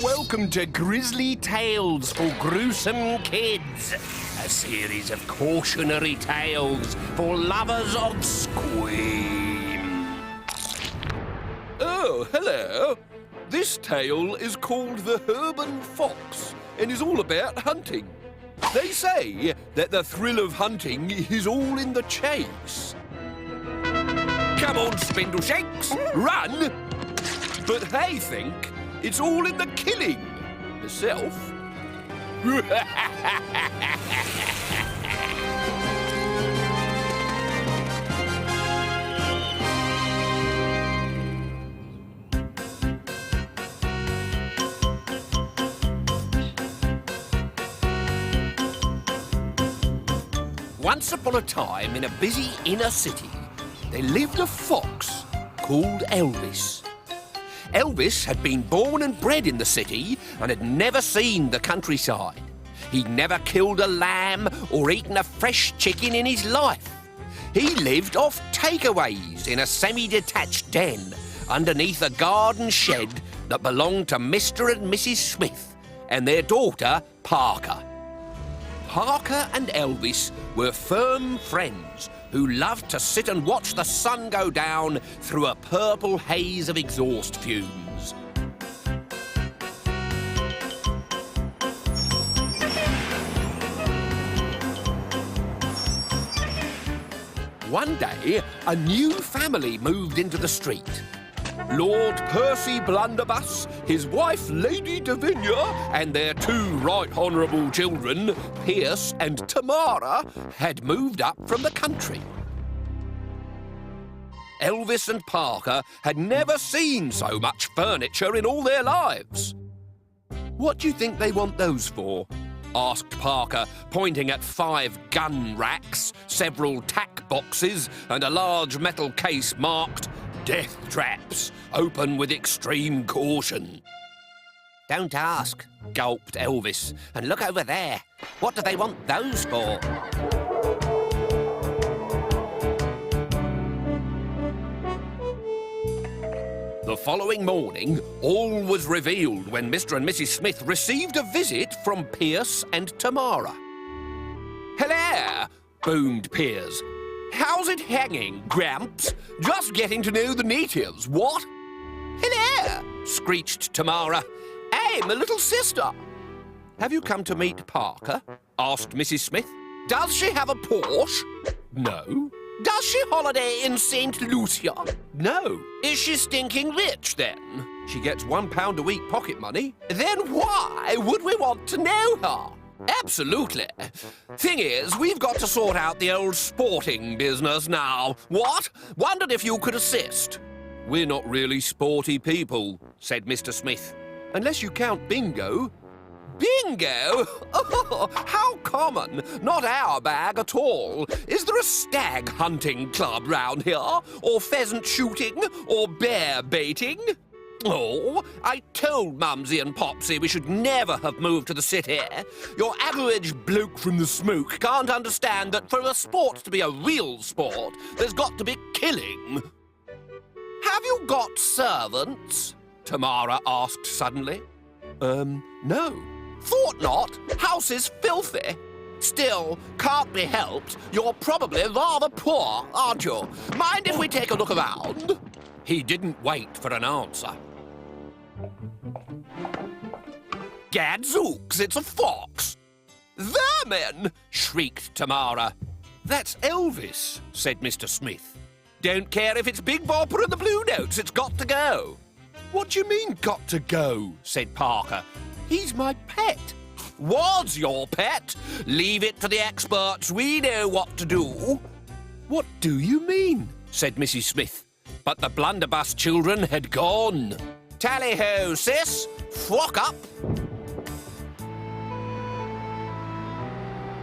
welcome to Grizzly Tales for Gruesome Kids, a series of cautionary tales for lovers of scream. Oh, hello. This tale is called The Urban Fox and is all about hunting. They say that the thrill of hunting is all in the chase. Come on, Spindleshanks, run! But they think it's all in the killing. Myself. Once upon a time, in a busy inner city, there lived a fox called Elvis. Elvis had been born and bred in the city and had never seen the countryside. He'd never killed a lamb or eaten a fresh chicken in his life. He lived off takeaways in a semi-detached den underneath a garden shed that belonged to Mr. and Mrs. Smith and their daughter, Parker. Parker and Elvis were firm friends who loved to sit and watch the sun go down through a purple haze of exhaust fumes. One day, a new family moved into the street. Lord Percy Blunderbuss, his wife Lady Davinia, and their two right honourable children, Pierce and Tamara, had moved up from the country. Elvis and Parker had never seen so much furniture in all their lives. "What do you think they want those for?" asked Parker, pointing at 5 gun racks, several tack boxes, and a large metal case marked "Death Traps, open with extreme caution." "Don't ask," gulped Elvis. "And look over there. What do they want those for?" The following morning, all was revealed when Mr. and Mrs. Smith received a visit from Pierce and Tamara. "Hello," boomed Pierce. "How's it hanging, Gramps? Just getting to know the natives, what?" "Hello," screeched Tamara. "I'm a little sister." "Have you come to meet Parker?" asked Mrs. Smith. "Does she have a Porsche?" "No." "Does she holiday in St. Lucia?" "No." "Is she stinking rich, then?" "She gets £1 a week pocket money." "Then why would we want to know her?" "Absolutely. Thing is, we've got to sort out the old sporting business now. What? Wondered if you could assist." "We're not really sporty people," said Mr. Smith. "Unless you count bingo." "Bingo? Oh, how common. Not our bag at all. Is there a stag hunting club round here? Or pheasant shooting? Or bear baiting? Oh, I told Mumsy and Popsy we should never have moved to the city. Your average bloke from the smoke can't understand that for a sport to be a real sport, there's got to be killing." "Have you got servants?" Tamara asked suddenly. No." "Thought not. House is filthy. Still, can't be helped. You're probably rather poor, aren't you? Mind if we take a look around?" He didn't wait for an answer. "Gadzooks, it's a fox!" "Vermin!" shrieked Tamara. "That's Elvis," said Mr. Smith. "Don't care if it's Big Bopper and the Blue Notes, it's got to go." "What do you mean, got to go?" said Parker. "He's my pet." "Was your pet? Leave it to the experts. We know what to do." "What do you mean?" said Mrs. Smith. But the Blunderbuss children had gone. "Tally-ho, sis! Flock up!"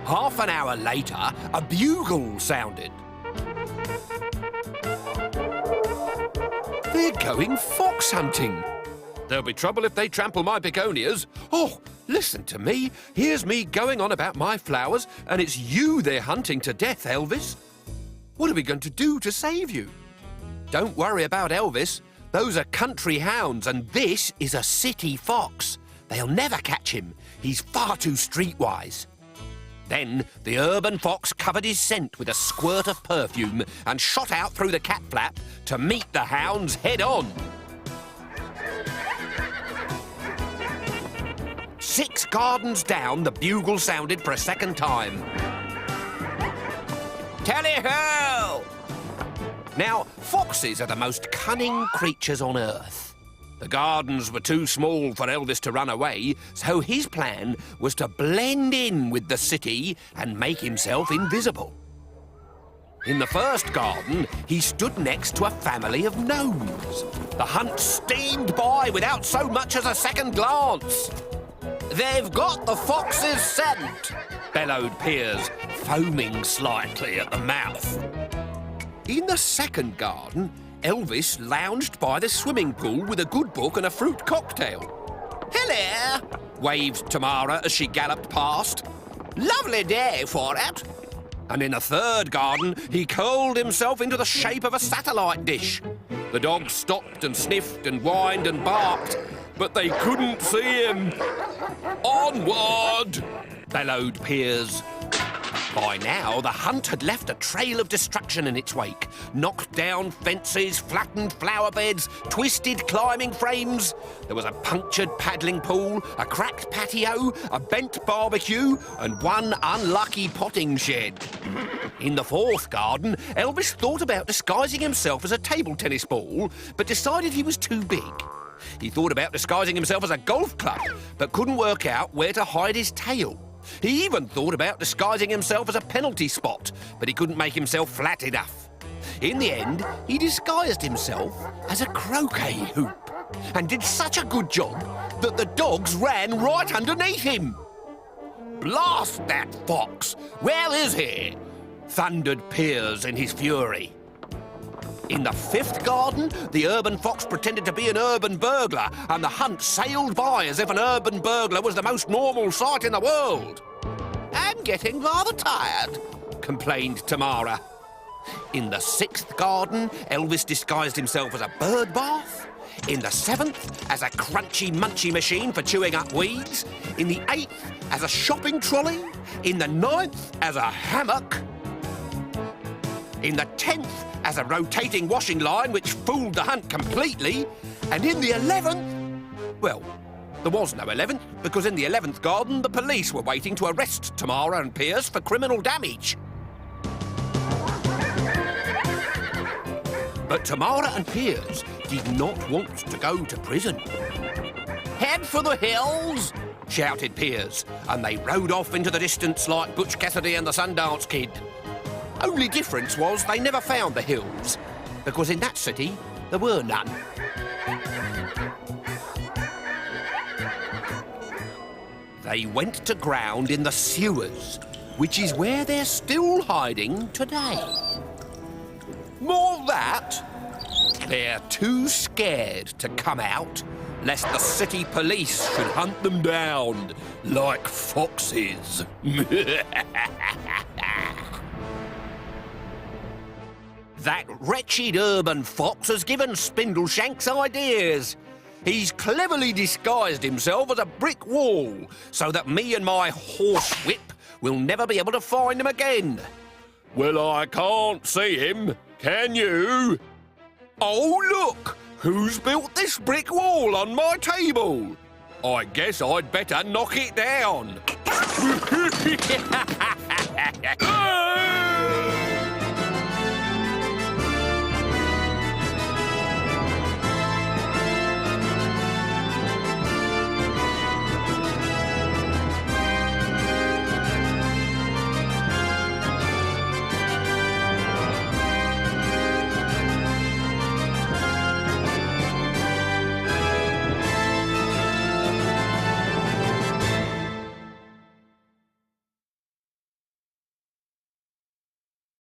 Half an hour later, a bugle sounded. "They're going fox hunting." "There'll be trouble if they trample my begonias." "Oh, listen to me. Here's me going on about my flowers, and it's you they're hunting to death, Elvis. What are we going to do to save you?" "Don't worry about Elvis. Those are country hounds, and this is a city fox. They'll never catch him. He's far too streetwise. Then the urban fox covered his scent with a squirt of perfume and shot out through the cat flap to meet the hounds head on. 6 gardens down, the bugle sounded for a second time. Tally-ho! Now, foxes are the most cunning creatures on earth. The gardens were too small for Elvis to run away, so his plan was to blend in with the city and make himself invisible. In the first garden, he stood next to a family of gnomes. The hunt steamed by without so much as a second glance. "They've got the fox's scent," bellowed Piers, foaming slightly at the mouth. In the second garden, Elvis lounged by the swimming pool with a good book and a fruit cocktail. "Hello," waved Tamara as she galloped past. "Lovely day for it." And in the third garden, he curled himself into the shape of a satellite dish. The dogs stopped and sniffed and whined and barked, but they couldn't see him. "Onward!" bellowed Piers. By now, the hunt had left a trail of destruction in its wake. Knocked down fences, flattened flower beds, twisted climbing frames. There was a punctured paddling pool, a cracked patio, a bent barbecue, and one unlucky potting shed. In the fourth garden, Elvis thought about disguising himself as a table tennis ball, but decided he was too big. He thought about disguising himself as a golf club, but couldn't work out where to hide his tail. He even thought about disguising himself as a penalty spot, but he couldn't make himself flat enough. In the end, he disguised himself as a croquet hoop, and did such a good job that the dogs ran right underneath him. "Blast that fox! Where is he?" thundered Piers in his fury. In the fifth garden, the urban fox pretended to be an urban burglar, and the hunt sailed by as if an urban burglar was the most normal sight in the world. "I'm getting rather tired," complained Tamara. In the sixth garden, Elvis disguised himself as a bird bath. In the seventh, as a crunchy munchy machine for chewing up weeds. In the eighth, as a shopping trolley. In the ninth, as a hammock. In the 10th, as a rotating washing line which fooled the hunt completely. And in the 11th... well, there was no 11th, because in the 11th garden, the police were waiting to arrest Tamara and Piers for criminal damage. But Tamara and Piers did not want to go to prison. "Head for the hills!" shouted Piers, and they rode off into the distance like Butch Cassidy and the Sundance Kid. Only difference was they never found the hills, because in that city there were none. They went to ground in the sewers, which is where they're still hiding today. More that, they're too scared to come out, lest the city police should hunt them down like foxes. That wretched urban fox has given Spindleshanks ideas. He's cleverly disguised himself as a brick wall, so that me and my horsewhip will never be able to find him again. "Well, I can't see him, can you?" "Oh, look! Who's built this brick wall on my table? I guess I'd better knock it down."